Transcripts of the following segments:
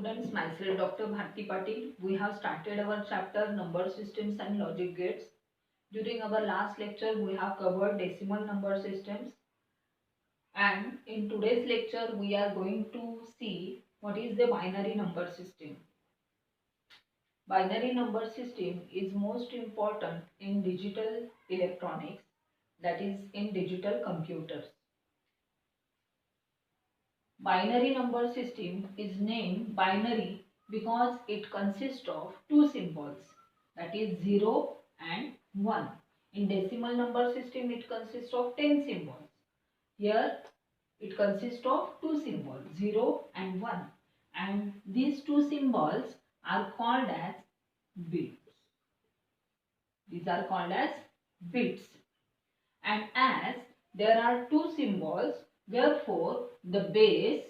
students, myself Dr. Bharti Patil. We have started our chapter number systems and logic gates. During our last lecture, we have covered decimal number systems, and in today's lecture, we are going to see what is the binary number system. Binary number system is most important in digital electronics, that is in digital computers. Binary number system is named binary because it consists of two symbols, that is 0 and 1. In decimal number system it consists of 10 symbols. Here it consists of two symbols, 0 and 1, and these two symbols are called as bits. These are called as bits. And as there are two symbols, therefore the base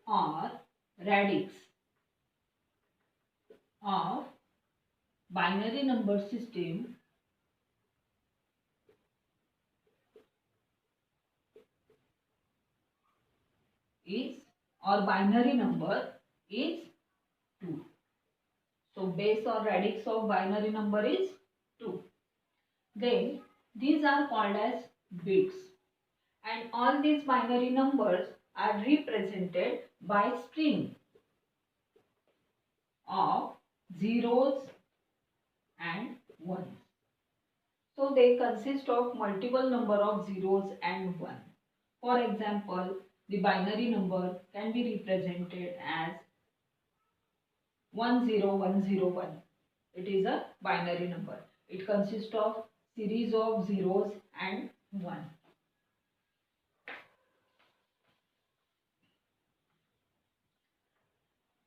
or radix of binary number system is, or binary number is 2. So base or radix of binary number is 2. Then these are called as bits, and all these binary numbers are represented by string of zeros and ones. So they consist of multiple number of zeros and 1. For example, the binary number can be represented as 10101. It is a binary number. It consists of series of zeros and 1.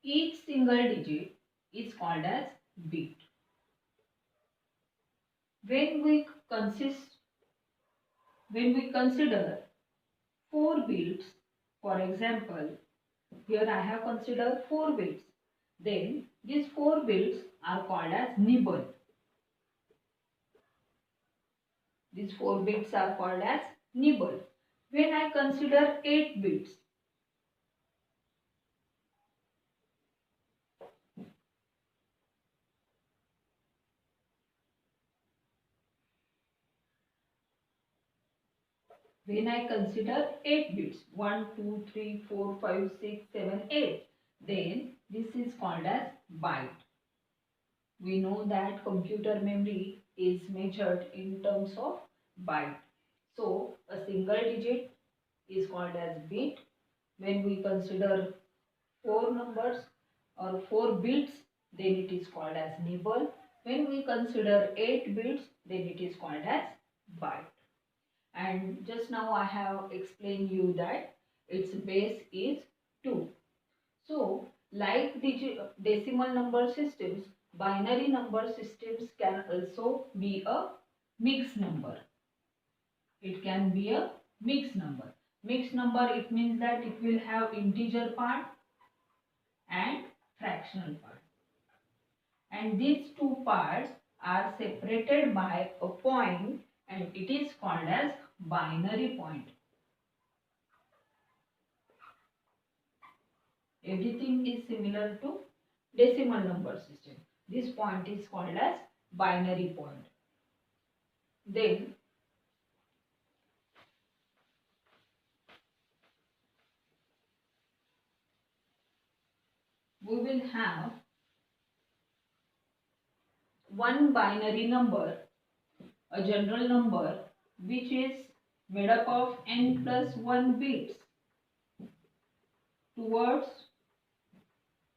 Each single digit is called as bit. When we consider 4 bits, for example, here I have considered 4 bits. Then these 4 bits are called as nibble. These 4 bits are called as nibble. When I consider 8 bits, when I consider 8 bits, 1, 2, 3, 4, 5, 6, 7, 8, then this is called as byte. We know that computer memory is measured in terms of byte. So a single digit is called as bit. When we consider 4 numbers or 4 bits, then it is called as nibble. When we consider 8 bits, then it is called as byte. And just now I have explained you that its base is 2. So like decimal number systems, binary number systems can also be a mixed number. It can be a mixed number. Mixed number, it means that it will have integer part and fractional part. And these two parts are separated by a point, and it is called as binary point. Everything is similar to decimal number system. This point is called as binary point. Then we will have one binary number, a general number, which is made up of n plus 1 bits towards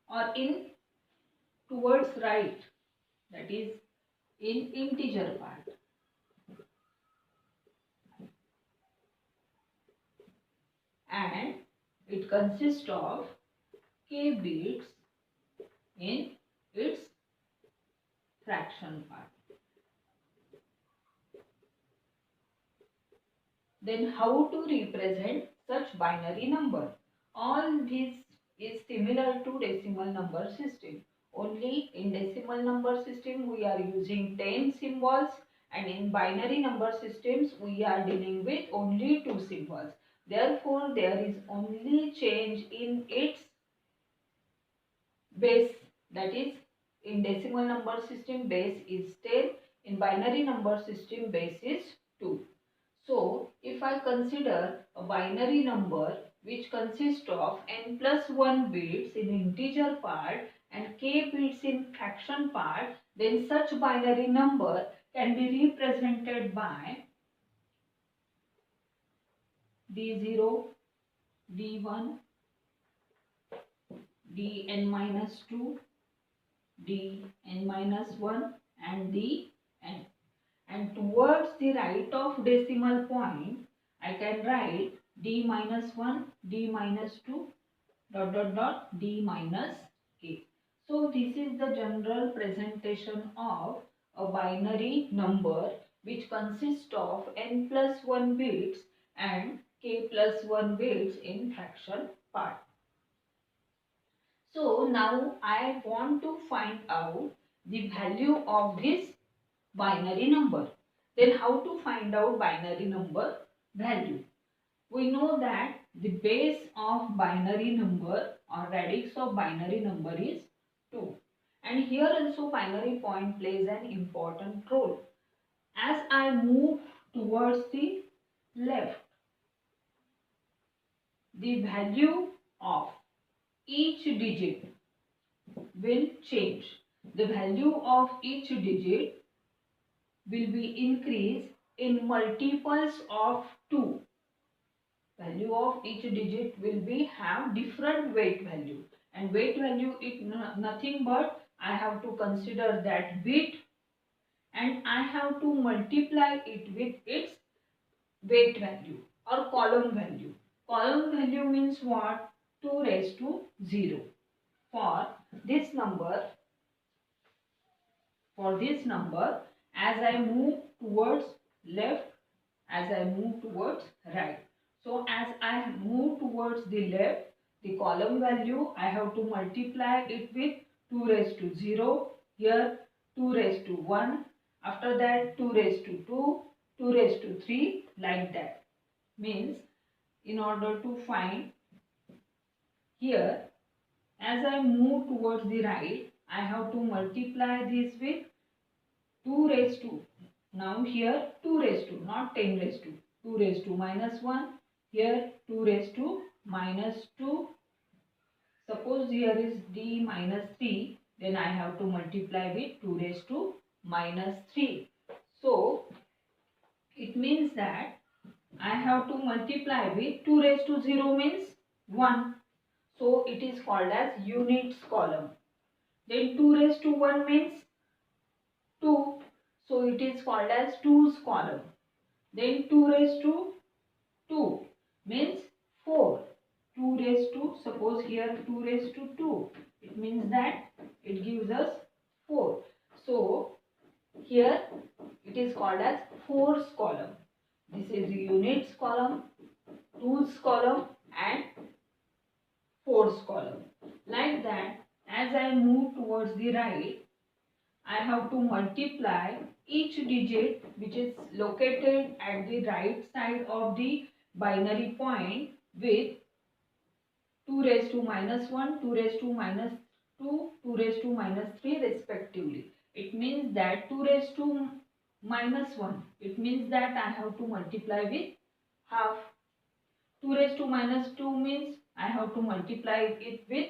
or in towards right, that is in integer part. And it consists of k bits in its fraction part. Then how to represent such binary number? All this is similar to decimal number system. Only in decimal number system we are using 10 symbols, and in binary number systems we are dealing with only 2 symbols. Therefore there is only change in its base, that is in decimal number system base is 10, in binary number system base is 2. So if I consider a binary number which consists of n plus 1 bits in integer part and k bits in fraction part, then such binary number can be represented by d0, d1, dn minus 2, dn minus 1 and dn. And towards the right of decimal point, I can write d minus 1, d minus 2, dot dot dot, d minus k. So this is the general presentation of a binary number which consists of n plus 1 bits and k plus 1 bits in fraction part. So now I want to find out the value of this binary number. Then how to find out binary number value? We know that the base of binary number or radix of binary number is 2. And here also binary point plays an important role. As I move towards the left, the value of each digit will change. The value of each digit will be increased in multiples of 2. Value of each digit will be have different weight value, and weight value is nothing but I have to consider that bit and I have to multiply it with its weight value or column value. Column value means what? 2 raised to 0. For this number, as I move towards left, as I move towards right. So as I move towards the left, the column value I have to multiply it with 2 raised to 0. Here 2 raised to 1. After that 2 raised to 2, 2 raised to 3, like that. Means in order to find here, as I move towards the right, I have to multiply this with 2 raised to, now here 2 raised to, not 10 raised to, 2 raised to minus 1, here 2 raised to minus 2. Suppose here is d minus 3, then I have to multiply with 2 raised to minus 3. So it means that I have to multiply with 2 raised to 0 means 1. So it is called as units column. Then 2 raised to 1 means 2. So it is called as 2's column. Then 2 raised to 2 means 4. 2 raised to, suppose here 2 raised to 2. It means that it gives us 4. So here it is called as 4's column. This is units column, 2's column and 4's column. Like that, as I move towards the right, I have to multiply each digit which is located at the right side of the binary point with 2 raised to minus 1, 2 raised to minus 2, 2 raised to minus 3 respectively. It means that 2 raised to minus 1, it means that I have to multiply with half. 2 raised to minus 2 means I have to multiply it with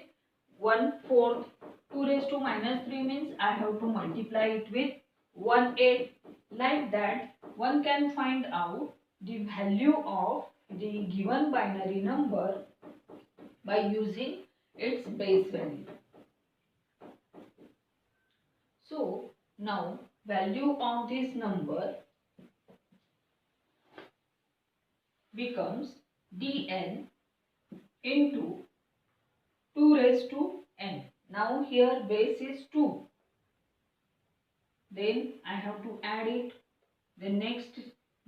1/4. 2 raised to minus 3 means I have to multiply it with 1/8. Like that, one can find out the value of the given binary number by using its base value. So now value of this number becomes dn into 2 raised to n. Now here base is 2. Then I have to add it. The next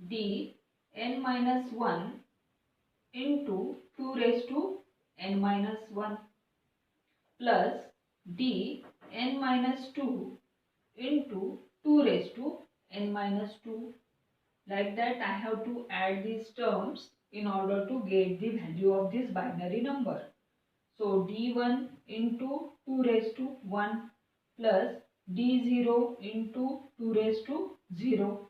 d n minus 1 into 2 raised to n minus 1 plus d n minus 2 into 2 raised to n minus 2. Like that I have to add these terms in order to get the value of this binary number. So d1 into 2 raised to 1 plus d0 into 2 raised to 0.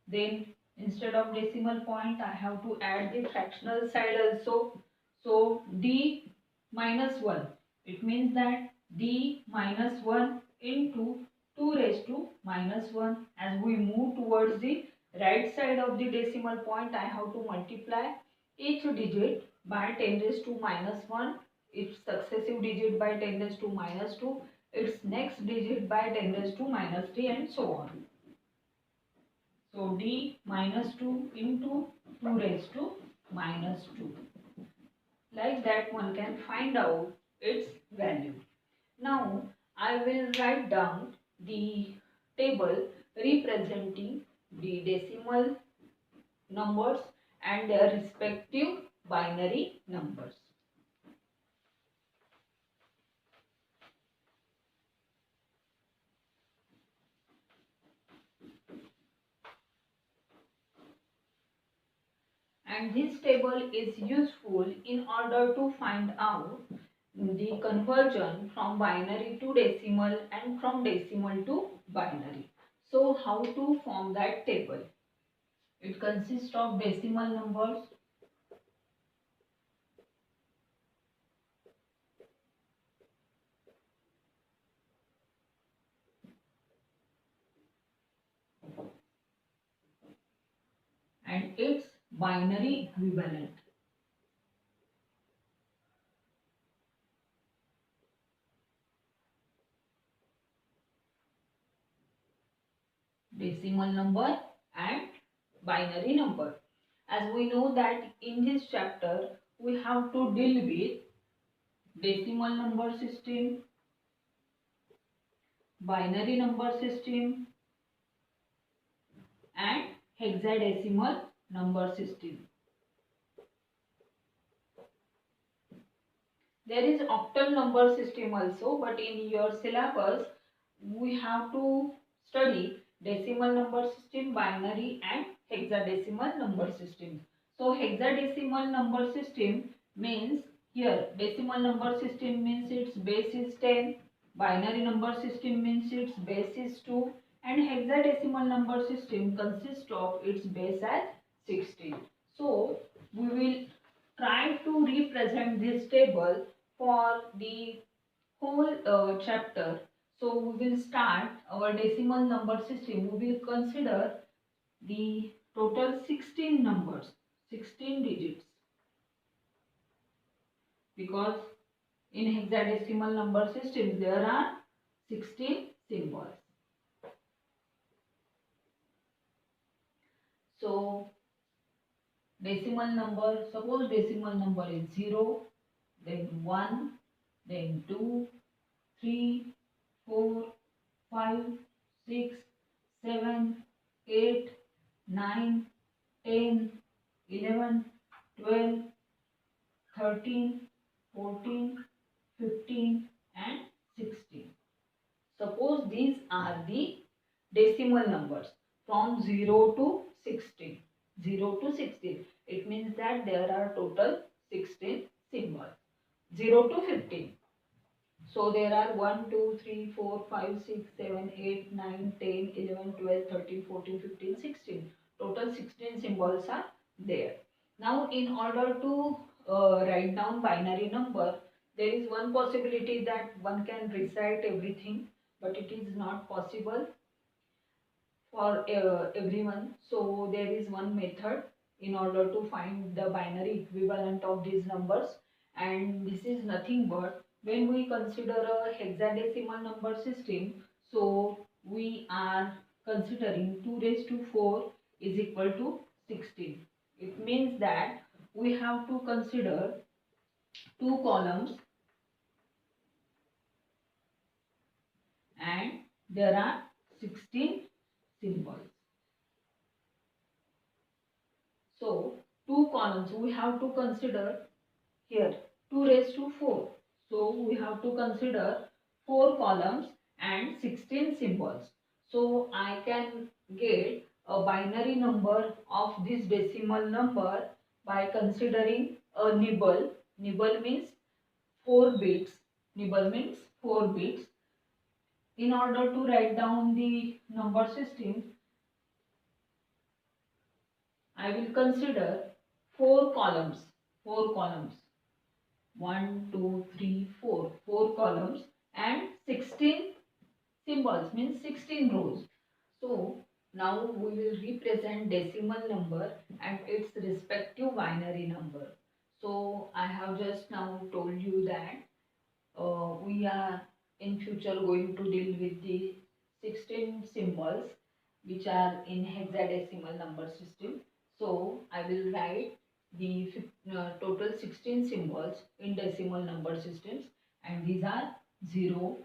Then instead of decimal point I have to add the fractional side also. So d minus 1. It means that d minus 1 into 2 raised to minus 1. As we move towards the right side of the decimal point, I have to multiply each digit by 10 raised to minus 1, its successive digit by 10 raised to minus 2, its next digit by 10 raised to minus 3, and so on. So d minus 2 into 2 raised to minus 2. Like that one can find out its value. Now I will write down the table representing the decimal numbers and their respective binary numbers. And this table is useful in order to find out the conversion from binary to decimal and from decimal to binary. So how to form that table? It consists of decimal numbers, and its binary equivalent. Decimal number and binary number. As we know that in this chapter we have to deal with decimal number system, binary number system, and hexadecimal number system. There is octal number system also, but in your syllabus we have to study decimal number system, binary and hexadecimal number system. So hexadecimal number system means, here decimal number system means its base is 10, binary number system means its base is 2, and hexadecimal number system consists of its base as 16. So we will try to represent this table for the whole chapter. So we will start our decimal number system. We will consider the total 16 numbers, 16 digits, because in hexadecimal number system there are 16 symbols. So decimal number, suppose decimal number is 0, then 1, then 2, 3, 4, 5, 6, 7, 8, 9, 10, 11, 12, 13, 14, 15 and 16. Suppose these are the decimal numbers from 0 to 16. 0 to 16. It means that there are total 16 symbols. 0 to 15. So there are 1, 2, 3, 4, 5, 6, 7, 8, 9, 10, 11, 12, 13, 14, 15, 16. Total 16 symbols are there. Now in order to write down binary number, there is one possibility that one can recite everything, but it is not possible for everyone. So there is one method in order to find the binary equivalent of these numbers, and this is nothing but when we consider a hexadecimal number system. So we are considering 2 raised to 4 is equal to 16. It means that we have to consider two columns and there are 16 symbols. So two columns we have to consider here 2 raised to 4. So we have to consider 4 columns and 16 symbols. So I can get a binary number of this decimal number by considering a nibble. Nibble means 4 bits. Nibble means 4 bits. In order to write down the number system, I will consider 4 columns. 4 columns. 1, 2, 3, 4. 4 columns and 16 symbols, means 16 rows. So now we will represent decimal number and its respective binary number. So I have just now told you that we are in future going to deal with the 16 symbols which are in hexadecimal number system. So I will write the total 16 symbols in decimal number systems, and these are 0,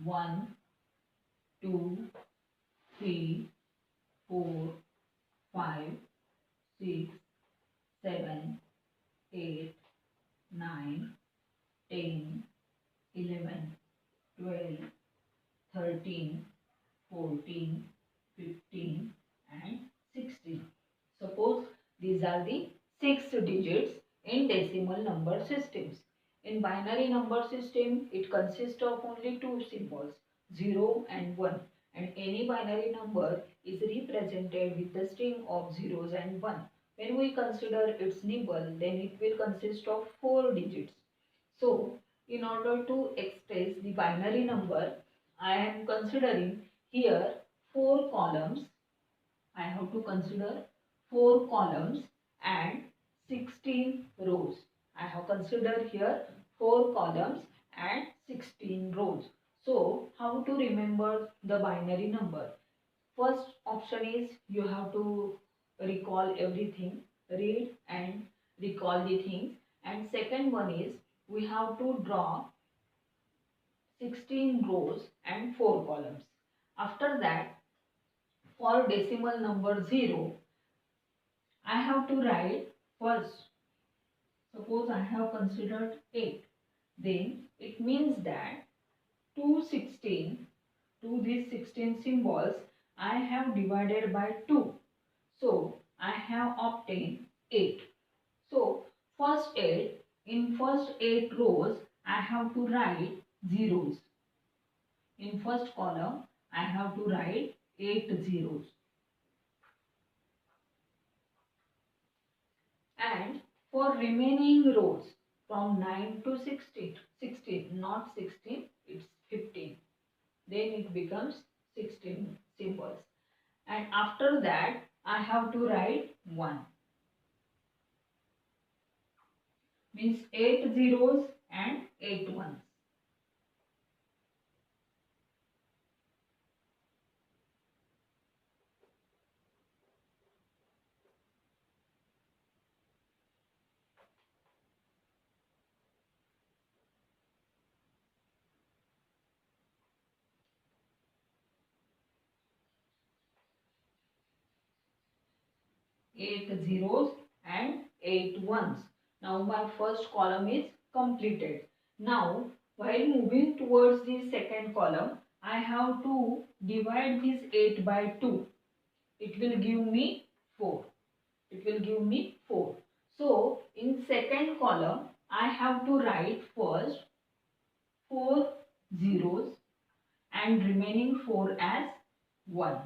1, 2, 3, 4, 5, 6, 7, 8, 9, 10, 11, 12, 13, 14, 15 and 16. Suppose these are the 6 digits in decimal number systems. In binary number system, it consists of only 2 symbols, 0 and 1, and any binary number is represented with the string of zeros and 1. When we consider its nibble, then it will consist of 4 digits. So, in order to express the binary number, I am considering here 4 columns. I have to consider 4 columns and 16 rows. I have considered here 4 columns and 16 rows. So, how to remember the binary number? First option is you have to recall everything, read and recall the things. And second one is we have to draw 16 rows and 4 columns. After that, for decimal number 0, I have to write first. Suppose I have considered 8. Then it means that to these 16 symbols, I have divided by 2. So I have obtained 8. So in first 8 rows, I have to write zeros. In first column, I have to write 8 zeros. And for remaining rows from 9 to 16, not 16, it's 15. Then it becomes 16 symbols. And after that, I have to write 1. Means 8 zeros and 8 ones. 8 zeros and 8 ones. Now my first column is completed. Now while moving towards the second column, I have to divide this 8 by 2. It will give me 4. It will give me 4. So in second column, I have to write first 4 zeros and remaining 4 as 1.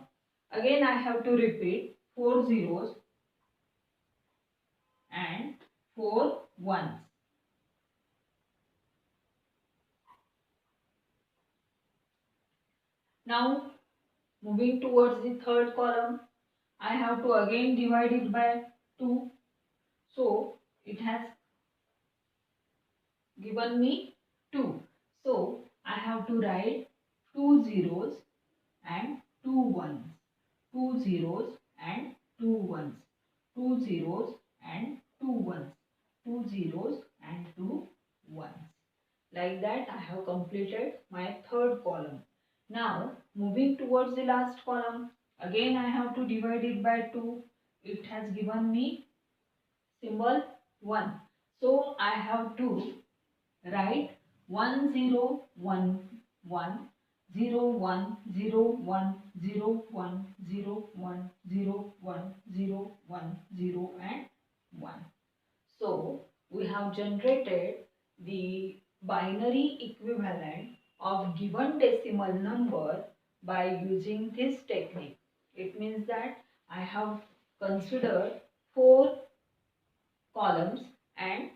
Again I have to repeat 4 zeros and 4 ones. Now moving towards the third column, I have to again divide it by 2. So it has given me 2. So I have to write 2 zeros and 2 ones. 2 zeros and 2 ones. 2 zeros and 2 ones. 2 zeros and 2 ones. Like that I have completed my third column. Now moving towards the last column, again I have to divide it by 2. It has given me symbol 1. So I have to write 1 0 1 1 0 1 0 1 0 1 0 1 0 1 0 1 0 and 1. So we have generated the binary equivalent of given decimal number by using this technique. It means that I have considered 4 columns and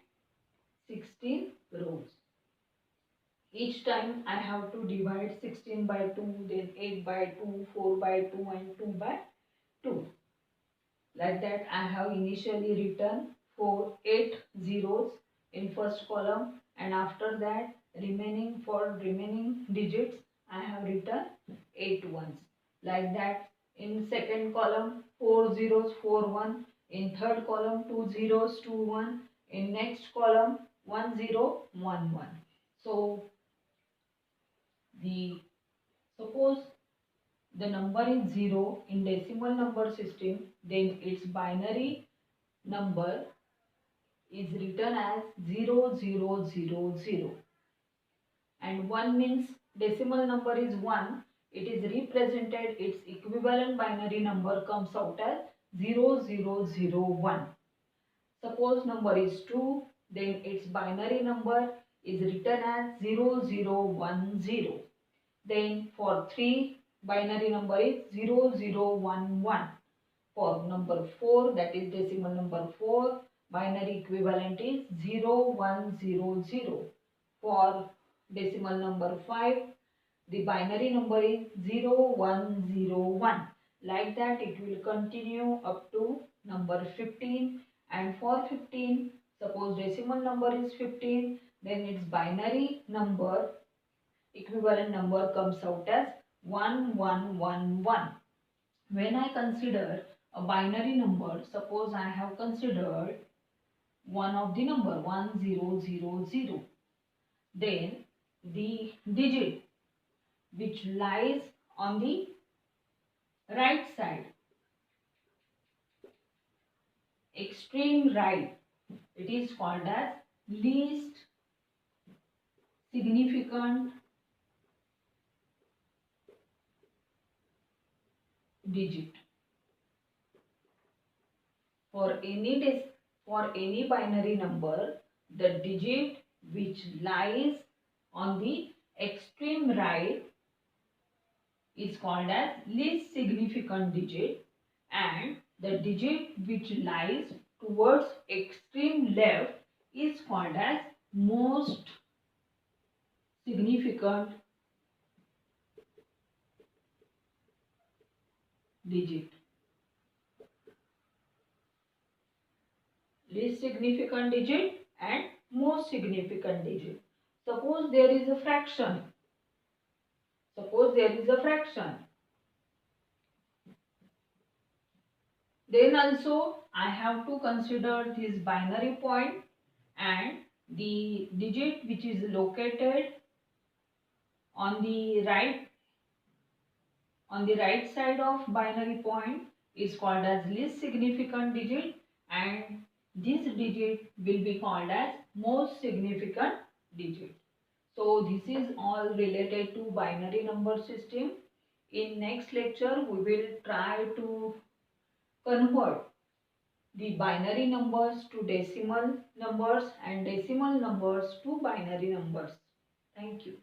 16 rows. Each time I have to divide 16 by 2, then 8 by 2, 4 by 2 and 2 by 2. Like that I have initially written 8 zeros in first column, and after that remaining digits I have written 8 ones. Like that in second column 4 zeros 4 1, in third column 2 zeros 2 1, in next column 1 0 1 1. So the suppose the number is 0 in decimal number system, then its binary number is written as 0000, and 1 means decimal number is 1, it is represented, its equivalent binary number comes out as 0001. Suppose number is 2, then its binary number is written as 0010. Then for 3, binary number is 0011. For number 4, that is decimal number 4, binary equivalent is 0100. For decimal number 5, the binary number is 0101. Like that it will continue up to number 15, and for 15, suppose decimal number is 15, then its binary number equivalent number comes out as 1111. When I consider a binary number, suppose I have considered one of the number 1000, then the digit which lies on the right side, extreme right, it is called as least significant digit. For any binary number, the digit which lies on the extreme right is called as least significant digit, and the digit which lies towards extreme left is called as most significant digit. Least significant digit and most significant digit. Suppose there is a fraction. Then also I have to consider this binary point, and the digit which is located on the right side of binary point is called as least significant digit, and this digit will be called as most significant digit. So this is all related to binary number system. In next lecture we will try to convert the binary numbers to decimal numbers and decimal numbers to binary numbers. Thank you.